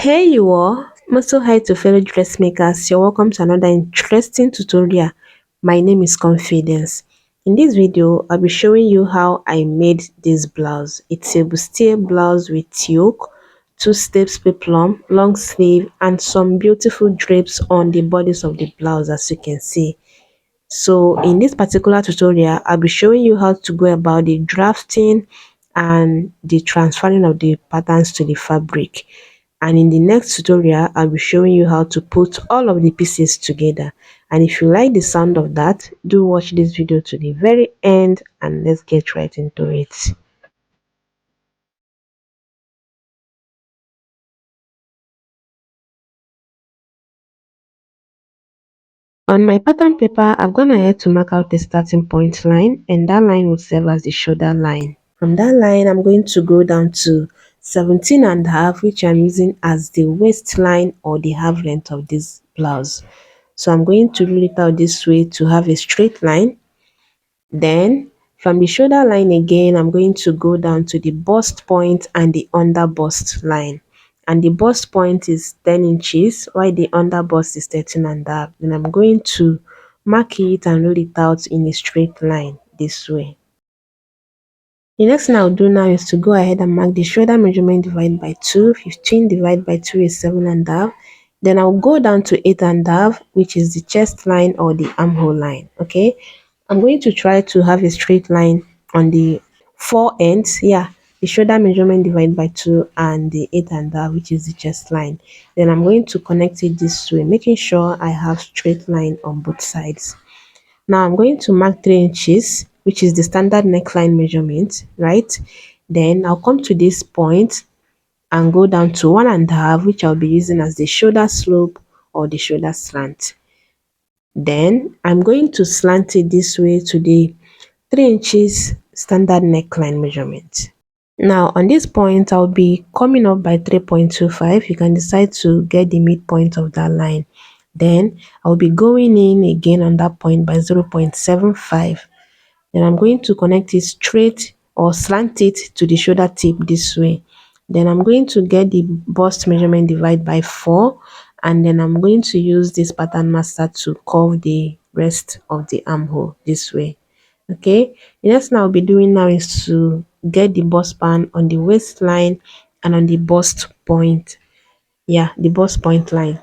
Hey you all, Muscle hi to fellow dressmakers. You're welcome to another interesting tutorial. My name is Confidence. In this video, I'll be showing you how I made this blouse. It's a bustier blouse with yoke, two steps peplum, long sleeve, and some beautiful drapes on the bodice of the blouse, as you can see. So in this particular tutorial, I'll be showing you how to go about the drafting and the transferring of the patterns to the fabric. And in the next tutorial, I'll be showing you how to put all of the pieces together. And if you like the sound of that, do watch this video to the very end and let's get right into it. On my pattern paper, I've gone ahead to mark out the starting point line, and that line will serve as the shoulder line. From that line, I'm going to go down to 17 and a half, which I'm using as the waistline or the half length of this blouse. So I'm going to rule it out this way to have a straight line. Then from the shoulder line again, I'm going to go down to the bust point and the under bust line. And the bust point is 10 inches, while the under bust is 13 and a half. Then I'm going to mark it and roll it out in a straight line this way. The next thing I'll do now is to go ahead and mark the shoulder measurement divided by 2. 15 divided by 2 is 7 and a half. Then I'll go down to 8 and a half, which is the chest line or the armhole line. Okay, I'm going to try to have a straight line on the four ends. Yeah, the shoulder measurement divided by 2 and the 8 and a half, which is the chest line. Then I'm going to connect it this way, making sure I have straight line on both sides. Now I'm going to mark 3 inches, which is the standard neckline measurement, right? Then I'll come to this point and go down to 1.5, which I'll be using as the shoulder slope or the shoulder slant. Then I'm going to slant it this way to the 3 inches standard neckline measurement. Now on this point, I'll be coming up by 3.25. You can decide to get the midpoint of that line. Then I'll be going in again on that point by 0.75. Then I'm going to connect it straight or slant it to the shoulder tip this way. Then I'm going to get the bust measurement divided by 4, and then I'm going to use this pattern master to curve the rest of the armhole this way. Okay, the next thing I'll be doing now is to get the bust band on the waistline and on the bust point. Yeah, the bust point line.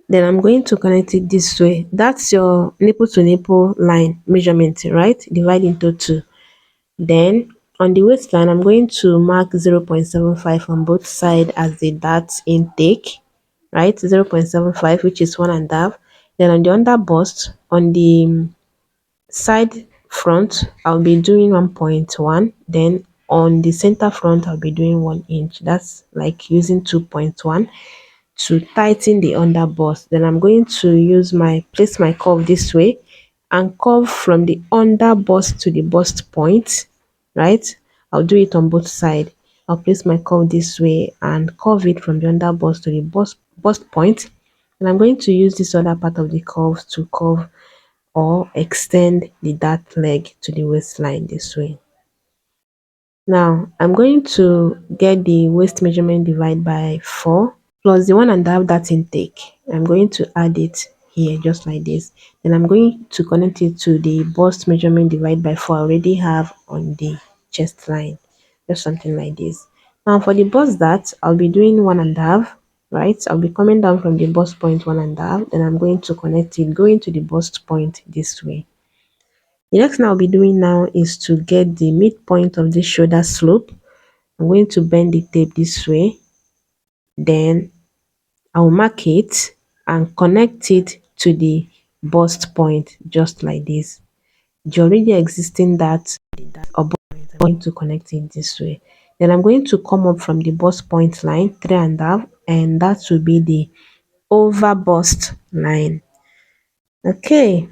Then I'm going to connect it this way. That's your nipple to nipple line measurement, right? Divide into 2. Then on the waistline, I'm going to mark 0.75 on both sides as the dart intake, right? 0.75, which is 1.5. Then on the under bust, on the side front, I'll be doing 1.1. Then on the center front, I'll be doing 1 inch. That's like using 2.1 to tighten the under bust. Then I'm going to use place my curve this way and curve from the under bust to the bust point, right? I'll do it on both sides. I'll place my curve this way and curve it from the under bust to the bust point. And I'm going to use this other part of the curve to curve or extend the dart leg to the waistline this way. Now I'm going to get the waist measurement divided by 4 plus the 1.5 dart intake. I'm going to add it here just like this. Then I'm going to connect it to the bust measurement divided by 4 I already have on the chest line, just something like this. Now for the bust dart, I'll be doing 1.5, right? I'll be coming down from the bust point 1.5, then I'm going to connect it going to the bust point this way. The next thing I'll be doing now is to get the midpoint of this shoulder slope. I'm going to bend the tape this way. Then I'll mark it and connect it to the bust point just like this. The already existing dart or bust point, I'm going to connect it this way. Then I'm going to come up from the bust point line 3.5, and that will be the over bust line. Okay.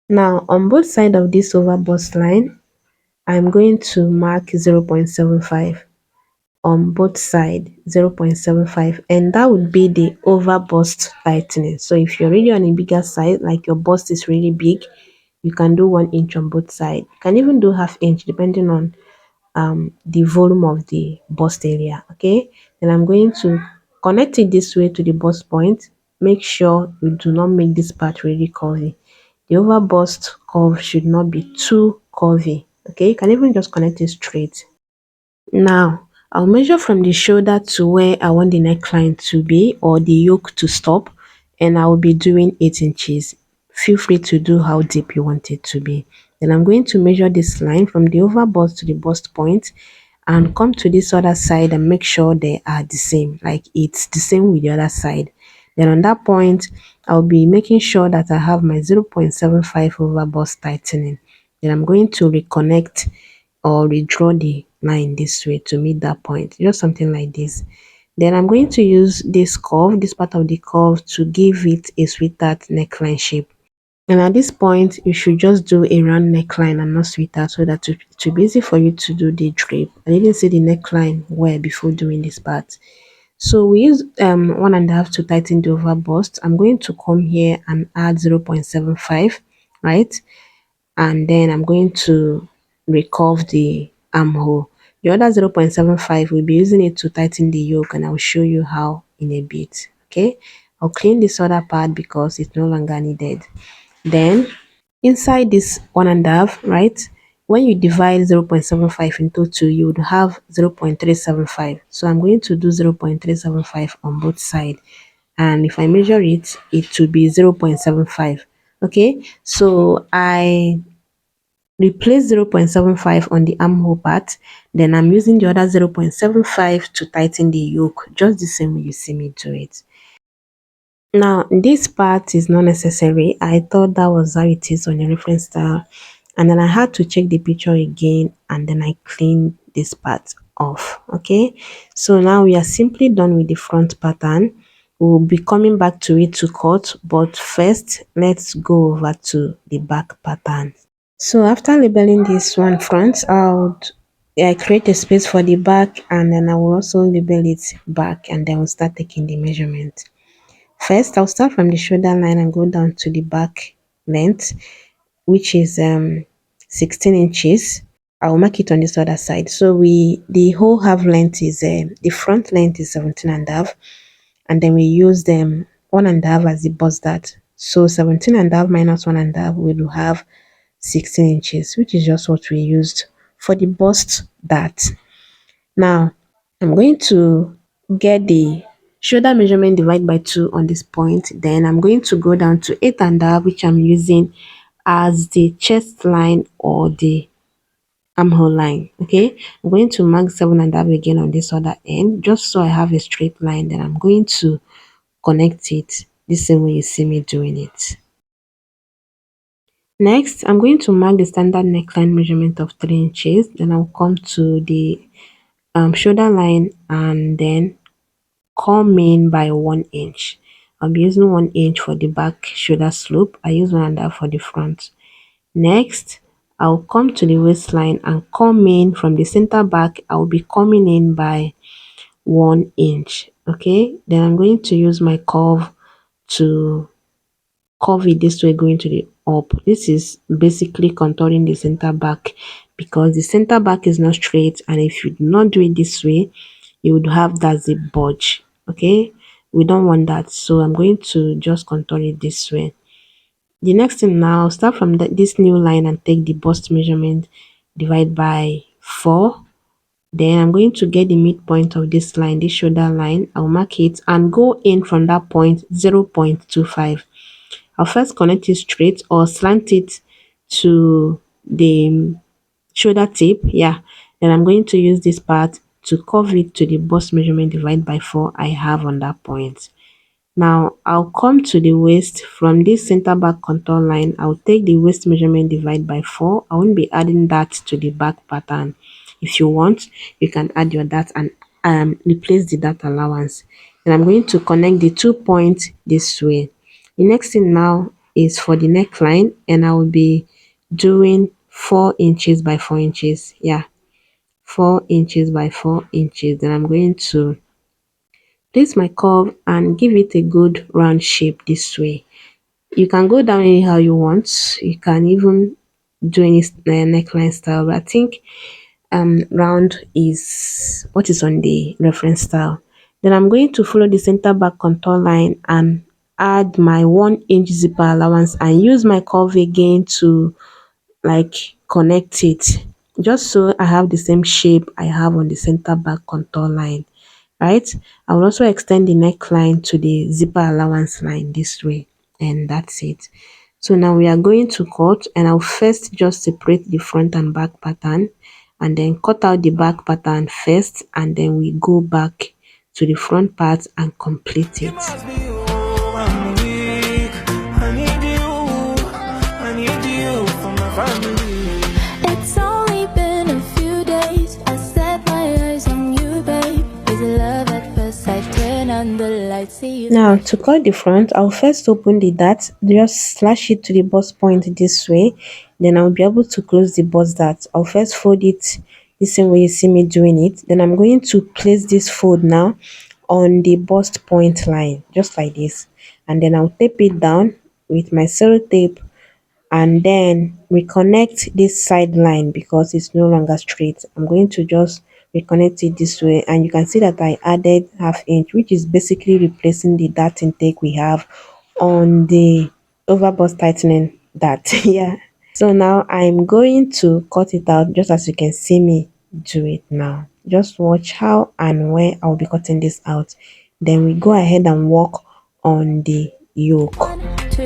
Now on both sides of this over bust line, I'm going to mark 0.75 on both sides, 0.75, and that would be the over bust tightening. So if you're really on a bigger side, like your bust is really big, you can do 1 inch on both sides. You can even do half inch depending on the volume of the bust area. Okay, then I'm going to connect it this way to the bust point. Make sure you do not make this part really curvy. The over bust curve should not be too curvy. Okay, you can even just connect it straight. Now, I'll measure from the shoulder to where I want the neckline to be or the yoke to stop, and I will be doing 8 inches. Feel free to do how deep you want it to be. Then I'm going to measure this line from the over bust to the bust point and come to this other side and make sure they are the same, like it's the same with the other side. Then on that point, I'll be making sure that I have my 0.75 over bust tightening. Then I'm going to reconnect or redraw the line this way to meet that point, just something like this. Then I'm going to use this curve, this part of the curve, to give it a sweetheart neckline shape. And at this point, you should just do a round neckline and not sweetheart so that it will be easy for you to do the drape. I didn't see the neckline well before doing this part. So we use 1.5 to tighten the over bust. I'm going to come here and add 0.75, right? And then I'm going to recurve the armhole. The other 0.75, we'll be using it to tighten the yoke, and I'll show you how in a bit. Okay, I'll clean this other part because it's no longer needed. Then inside this 1.5, right, when you divide 0.75 into 2, you would have 0.375. So I'm going to do 0.375 on both sides, and if I measure it, it will be 0.75. Okay, so I replace 0.75 on the armhole part, then I'm using the other 0.75 to tighten the yoke, just the same way you see me do it. Now, this part is not necessary. I thought that was how it is on your reference style, and then I had to check the picture again, and then I cleaned this part off. Okay, so now we are simply done with the front pattern. We'll be coming back to it to cut, but first let's go over to the back pattern. So after labeling this one front, I create a space for the back, and then I will also label it back, and then we'll start taking the measurement. First, I'll start from the shoulder line and go down to the back length, which is 16 inches. I'll mark it on this other side. So the whole half length is the front length is 17.5, and then we use them 1.5 as the bust dart. So 17.5 minus 1.5 will have 16 inches, which is just what we used for the bust dart. Now, I'm going to get the shoulder measurement divided by 2 on this point. Then I'm going to go down to 8.5, which I'm using as the chest line or the armhole line. Okay, I'm going to mark 7.5 again on this other end, just so I have a straight line. Then I'm going to connect it the same way you see me doing it. Next, I'm going to mark the standard neckline measurement of 3 inches. Then I'll come to the shoulder line and then come in by 1 inch. I'll be using 1 inch for the back shoulder slope. I use 1.5 for the front. Next, I'll come to the waistline and come in from the center back. I'll be coming in by 1 inch. Okay, then I'm going to use my curve to curve it this way going to the up. This is basically contouring the center back because the center back is not straight, and if you do not do it this way, you would have that zip bulge. Okay, we don't want that, so I'm going to just contour it this way. The next thing, now start from this new line and take the bust measurement, divide by 4. Then I'm going to get the midpoint of this line, this shoulder line. I'll mark it and go in from that point 0.25. I'll first connect it straight or slant it to the shoulder tip. Yeah, then I'm going to use this part to curve it to the bust measurement divided by 4 I have on that point. Now I'll come to the waist from this center back contour line. I'll take the waist measurement divided by 4. I won't be adding that to the back pattern. If you want, you can add your dart and replace the dart allowance. And I'm going to connect the 2 points this way. The next thing now is for the neckline, and I will be doing 4 inches by 4 inches. Yeah, 4 inches by 4 inches. Then I'm going to place my curve and give it a good round shape this way. You can go down anyhow you want. You can even do any neckline style, but I think round is what is on the reference style. Then I'm going to follow the center back contour line and add my 1 inch zipper allowance and use my curve again to like connect it, just so I have the same shape I have on the center back contour line, right? I will also extend the neckline to the zipper allowance line this way, and that's it. So now we are going to cut, and I'll first just separate the front and back pattern and then cut out the back pattern first, and then we go back to the front part and complete it. It's only been a few days. I set my eyes on you, babe. Is it love at first sight? Turn on the lights, see you. Now to cut the front, I'll first open the dart, just slash it to the bust point this way. Then I'll be able to close the bust dart. I'll first fold it the same way you see me doing it. Then I'm going to place this fold now on the bust point line, just like this. And then I'll tape it down with my sellotape and then reconnect this side line because it's no longer straight. I'm going to just reconnect it this way, and you can see that I added ½ inch, which is basically replacing the dart intake we have on the overbust tightening dart. Yeah, so now I'm going to cut it out just as you can see me do it now. Just watch how and where I'll be cutting this out. Then we go ahead and work on the yoke. 1, 2,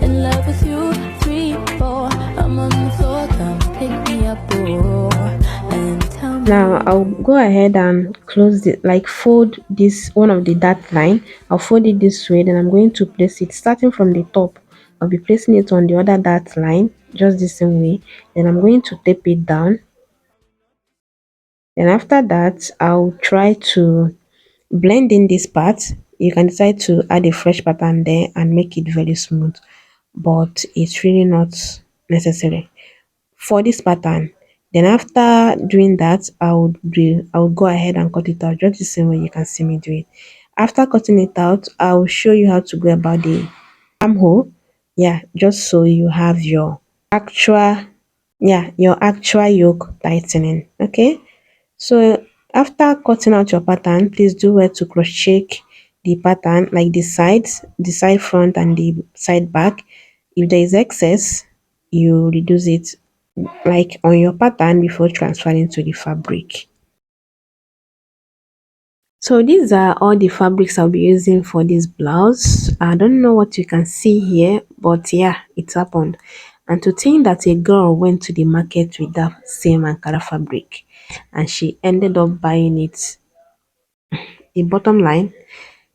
in love with you. 3, 4, I'm on the floor. Come pick me up, oh, and tell me. Now I'll go ahead and close it, like fold this one of the dart line. I'll fold it this way, then I'm going to place it starting from the top. I'll be placing it on the other dart line just the same way. Then I'm going to tape it down. Then after that, I'll try to blend in this part. You can decide to add a fresh pattern there and make it very smooth, but it's really not necessary for this pattern. Then after doing that, I would go ahead and cut it out just the same way you can see me do it. After cutting it out, I'll show you how to go about the armhole. Yeah, just so you have your actual yoke tightening. Okay, so after cutting out your pattern, please do well to cross check the pattern, like the sides, the side front and the side back. If there is excess, you reduce it like on your pattern before transferring to the fabric. So these are all the fabrics I'll be using for this blouse. I don't know what you can see here, but yeah, it happened. And to think that a girl went to the market with that same Ankara fabric and she ended up buying it, the bottom line,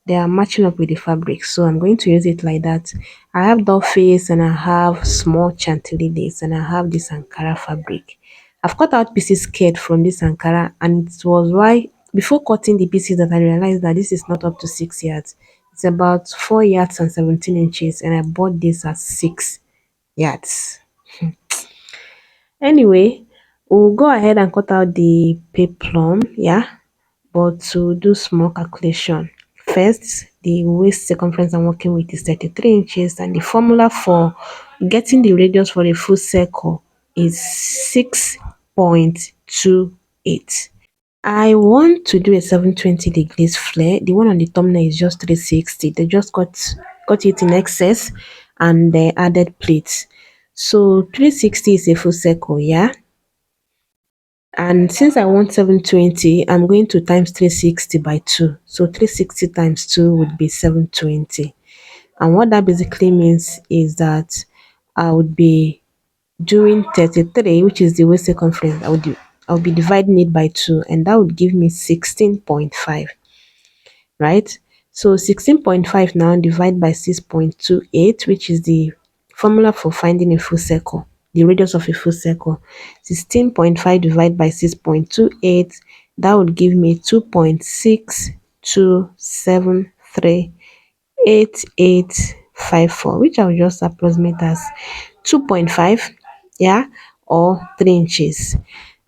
they are matching up with the fabric, so I'm going to use it like that. I have doll face and I have small chantilly lace and I have this Ankara fabric. I've cut out pieces scared from this Ankara, and it was why before cutting the pieces that I realized that this is not up to 6 yards. It's about 4 yards and 17 inches, and I bought this at 6 yards. Anyway, we'll go ahead and cut out the peplum, yeah, but to do small calculation. First, the waist circumference I'm working with is 33 inches, and the formula for getting the radius for a full circle is 6.28. I want to do a 720 degrees flare. The one on the thumbnail is just 360. They just got it in excess and they added plates. So 360 is a full circle, yeah. And since I want 720, I'm going to times 360 by 2. So 360 times 2 would be 720. And what that basically means is that I would be doing 33, which is the waist circumference. I'll be dividing it by 2, and that would give me 16.5, right? So 16.5 now divide by 6.28, which is the formula for finding a full circle, the radius of a full circle. 16.5 divided by 6.28, that would give me 2.62738854, which I'll just approximate as 2.5, yeah, or 3 inches.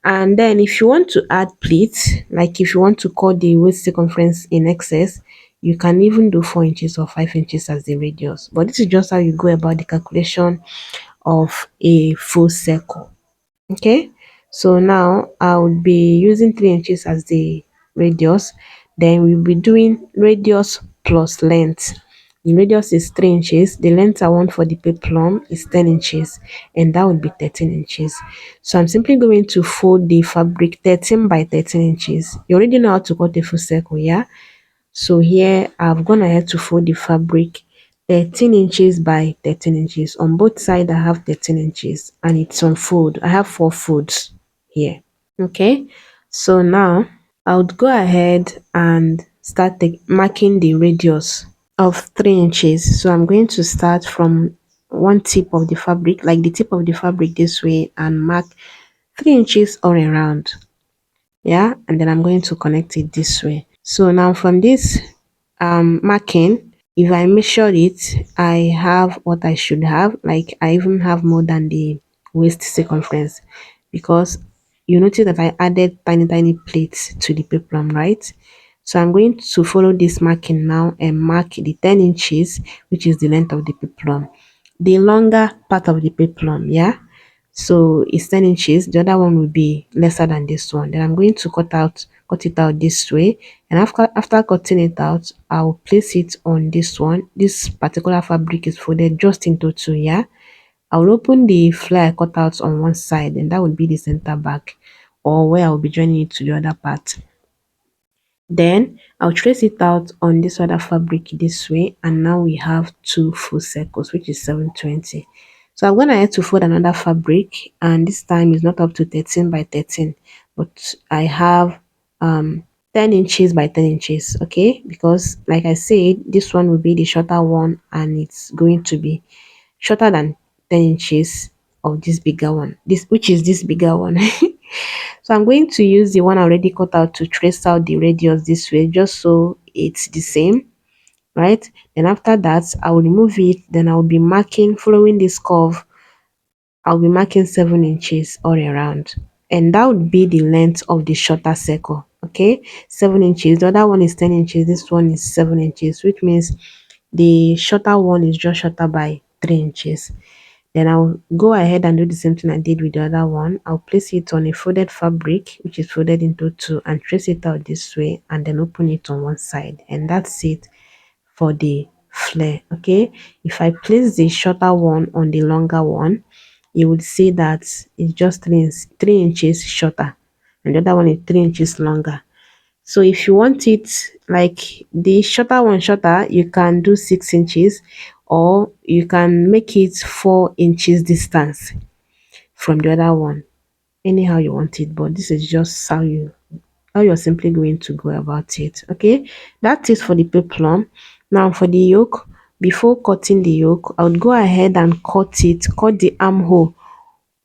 And then if you want to add pleats, like if you want to cut the waist circumference in excess, you can even do 4 inches or 5 inches as the radius. But this is just how you go about the calculation of a full circle. Okay, So now I would be using 3 inches as the radius. Then we'll be doing radius plus length. The radius is 3 inches. The length I want for the peplum is 10 inches, and that would be 13 inches. So I'm simply going to fold the fabric 13 by 13 inches. You already know how to cut a full circle, yeah? So here I've gone ahead to fold the fabric 13 inches by 13 inches. On both sides I have 13 inches, and it's on fold. I have 4 folds here. Okay, so now I would go ahead and start marking the radius of 3 inches. So I'm going to start from one tip of the fabric, like the tip of the fabric this way, and mark 3 inches all around. Yeah, and then I'm going to connect it this way. So now from this marking, if I measure it, I have what I should have. Like I even have more than the waist circumference, because you notice that I added tiny plates to the peplum, right? So I'm going to follow this marking now and mark the 10 inches, which is the length of the peplum, the longer part of the peplum. Yeah, so it's 10 inches. The other one will be lesser than this one. Then I'm going to cut it out this way, and after cutting it out, I'll place it on this one. This particular fabric is folded just into two. Yeah, I'll open the flare I cut out on one side, and that would be the center back, or where I'll be joining it to the other part. Then I'll trace it out on this other fabric this way, and now we have two full circles, which is 720. So I'm gonna have to fold another fabric, and this time is not up to 13 by 13, but I have 10 inches by 10 inches. Okay, because like I said, this one will be the shorter one, and it's going to be shorter than 10 inches of this bigger one, this which is this bigger one. So I'm going to use the one I already cut out to trace out the radius this way, just so it's the same, right? Then after that, I will remove it. Then I'll be marking, following this curve, I'll be marking 7 inches all around. And that would be the length of the shorter circle. Okay, 7 inches. The other one is 10 inches. This one is 7 inches, which means the shorter one is just shorter by 3 inches. Then I'll go ahead and do the same thing I did with the other one. I'll place it on a folded fabric, which is folded into two, and trace it out this way, and then open it on one side. And that's it for the flare. Okay, if I place the shorter one on the longer one, you would see that it's just 3 inches shorter, and the other one is 3 inches longer. So if you want it like the shorter one shorter, you can do 6 inches, or you can make it 4 inches distance from the other one. Anyhow you want it, but this is just how you're simply going to go about it. Okay, that is for the peplum. Now for the yoke, before cutting the yoke, I would go ahead and cut the armhole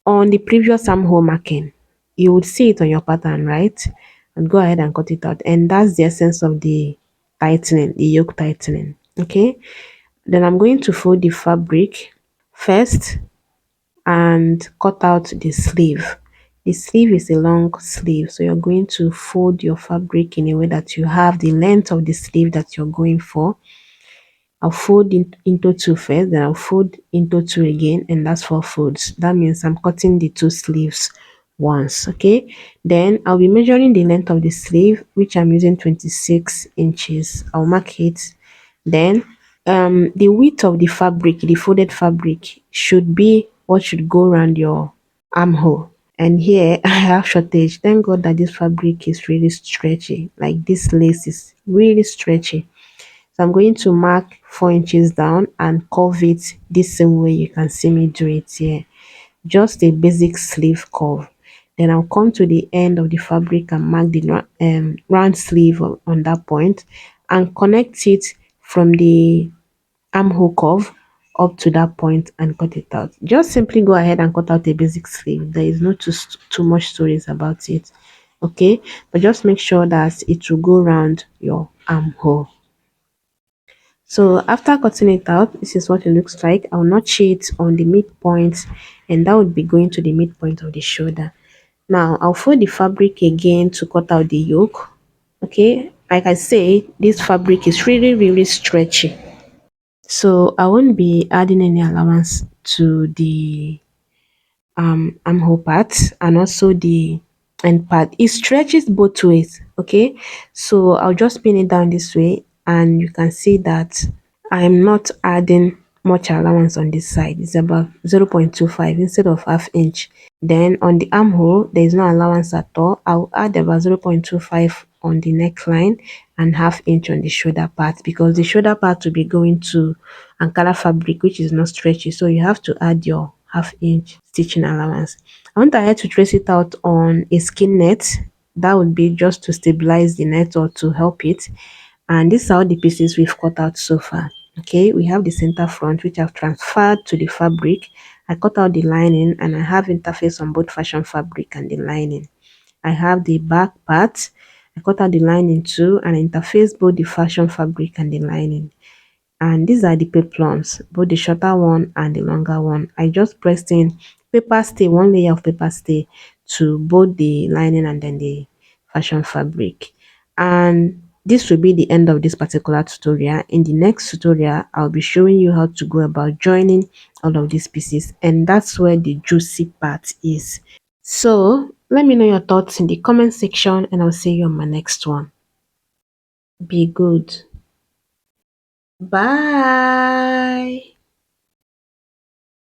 on the previous armhole marking. You would see it on your pattern, right? And go ahead and cut it out, and that's the essence of the tightening, the yoke tightening. Okay, then I'm going to fold the fabric first and cut out the sleeve. The sleeve is a long sleeve, so you're going to fold your fabric in a way that you have the length of the sleeve that you're going for. I'll fold into two first, then I'll fold into two again, and that's 4 folds. That means I'm cutting the two sleeves once. Okay, then I'll be measuring the length of the sleeve, which I'm using 26 inches. I'll mark it. Then the width of the fabric, the folded fabric, should be what should go around your armhole. And here I have shortage. Thank God that this fabric is really stretchy. Like this lace is really stretchy. So I'm going to mark 4 inches down and curve it this same way you can see me do it here. Just a basic sleeve curve. Then I'll come to the end of the fabric and mark the round sleeve on that point, and connect it from the armhole curve up to that point and cut it out. Just simply go ahead and cut out a basic sleeve. There is no too much stories about it. Okay, but just make sure that it will go around your armhole. So after cutting it out, this is what it looks like. I'll notch it on the midpoint, and that would be going to the midpoint of the shoulder. Now I'll fold the fabric again to cut out the yoke. Okay, like I say, this fabric is really stretchy, so I won't be adding any allowance to the armhole part and also the end part. It stretches both ways. Okay, so I'll just pin it down this way, and you can see that I'm not adding much allowance on this side. It's about 0.25 instead of half inch. Then on the armhole, there is no allowance at all. I'll add about 0.25 on the neckline and half inch on the shoulder part, because the shoulder part will be going to Ankara fabric, which is not stretchy. So you have to add your half inch stitching allowance. I want I to trace it out on a skin net. That would be just to stabilize the net or to help it. And these are all the pieces we've cut out so far. Okay, we have the center front, which I've transferred to the fabric. I cut out the lining and I have interface on both fashion fabric and the lining. I have the back part. I cut out the lining too and I interface both the fashion fabric and the lining. And these are the peplums, both the shorter one and the longer one. I just pressed in paper stay, one layer of paper stay to both the lining and then the fashion fabric. And this will be the end of this particular tutorial. In the next tutorial, I'll be showing you how to go about joining all of these pieces, and that's where the juicy part is. So let me know your thoughts in the comment section, and I'll see you on my next one. Be good. Bye.